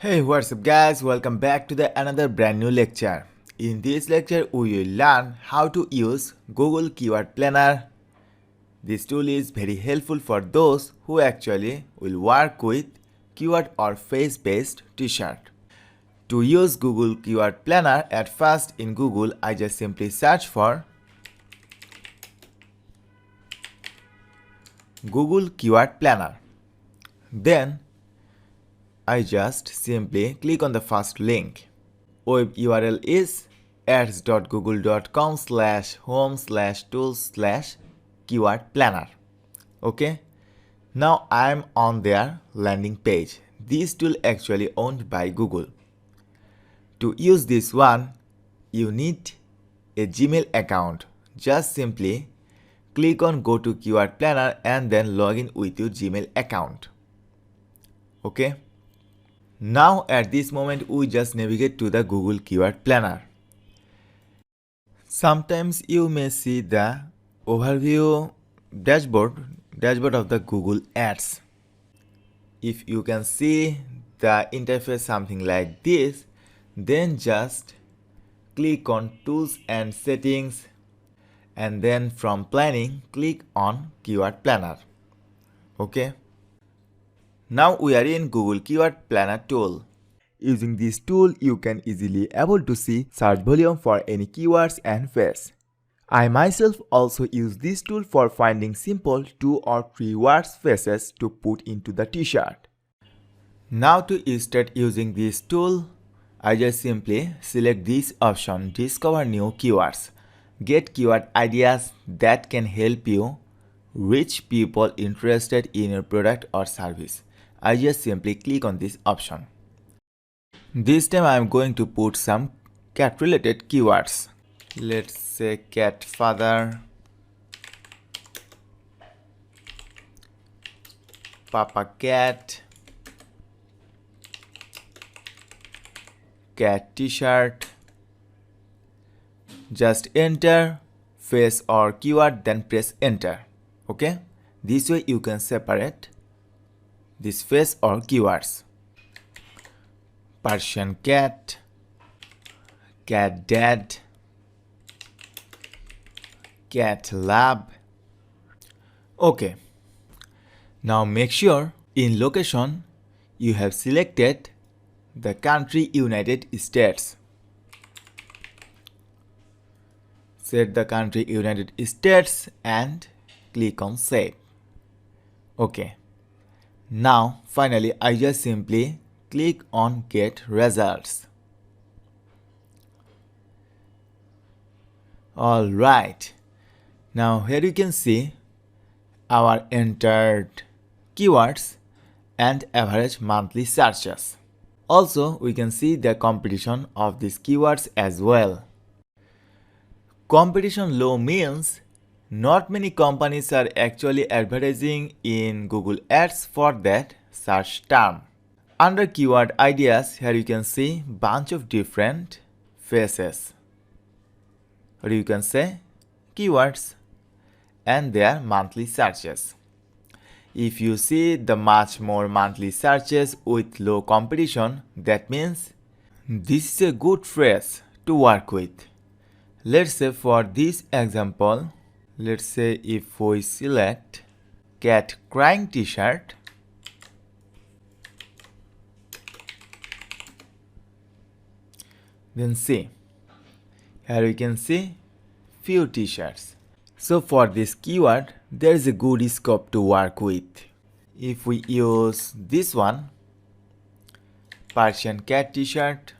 Hey, what's up guys, welcome back to the another brand new lecture. In this lecture we will learn how to use Google Keyword Planner. This tool is very helpful for those who actually will work with keyword or phrase based t-shirt. To use Google Keyword Planner, at first in Google I just simply search for Google Keyword Planner. Then I just simply click on the first link. Web URL is ads.google.com/home/tools/keyword planner. Okay. Now I am on their landing page. This tool actually owned by Google. To use this one, you need a Gmail account. Just simply click on Go to Keyword Planner and then log in with your Gmail account. Okay. Now at this moment we just navigate to the Google Keyword Planner. Sometimes you may see the overview dashboard of the Google Ads. If you can see the interface something like this, then just click on Tools and Settings and then from Planning click on Keyword Planner. Okay. Now we are in Google Keyword Planner tool. Using this tool, you can easily able to see search volume for any keywords and phrase. I myself also use this tool for finding simple 2 or 3 words phrases to put into the t-shirt. Now to start using this tool, I just simply select this option, Discover New Keywords. Get keyword ideas that can help you reach people interested in your product or service. I just simply click on this option. This time I am going to put some cat related keywords. Let's say cat father, papa cat, cat t-shirt. Just enter phrase or keyword, then press enter. Okay, this way you can separate this phrase or keywords. Persian cat, cat dad, cat lab. Okay. Now make sure in location you have selected the country United States. Set the country United States and click on save. Okay. Now finally I just simply click on get results. Alright. Now here you can see our entered keywords and average monthly searches. Also we can see the competition of these keywords as well. Competition low means not many companies are actually advertising in Google Ads for that search term. Under keyword ideas, here you can see bunch of different phrases, or you can say keywords and their monthly searches. If you see the much more monthly searches with low competition, that means this is a good phrase to work with. Let's say for this example, let's say if we select cat crying t-shirt, then see, here you can see few t-shirts. So for this keyword, there is a good scope to work with. If we use this one, Persian cat t-shirt,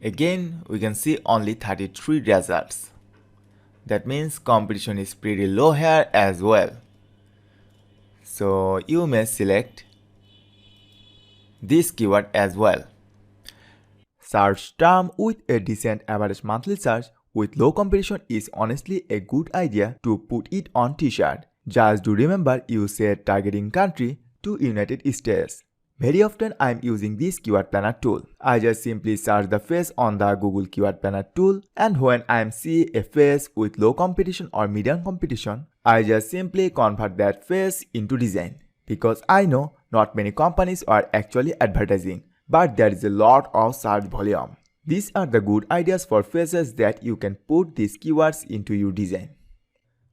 again we can see only 33 results. That means competition is pretty low here as well. So you may select this keyword as well. Search term with a decent average monthly search with low competition is honestly a good idea to put it on t-shirt. Just do remember you set targeting country to United States. Very often I am using this keyword planner tool. I just simply search the phrase on the Google Keyword Planner tool, and when I am see a phrase with low competition or medium competition, I just simply convert that phrase into design. Because I know Not many companies are actually advertising, but there is a lot of search volume. These are the good ideas for phrases that you can put these keywords into your design.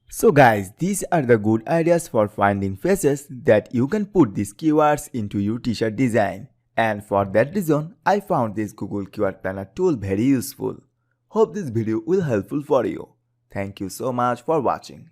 So guys, these are the good ideas for finding phrases that you can put these keywords into your t-shirt design. And for that reason, I found this Google Keyword Planner tool very useful. Hope this video will helpful for you. Thank you so much for watching.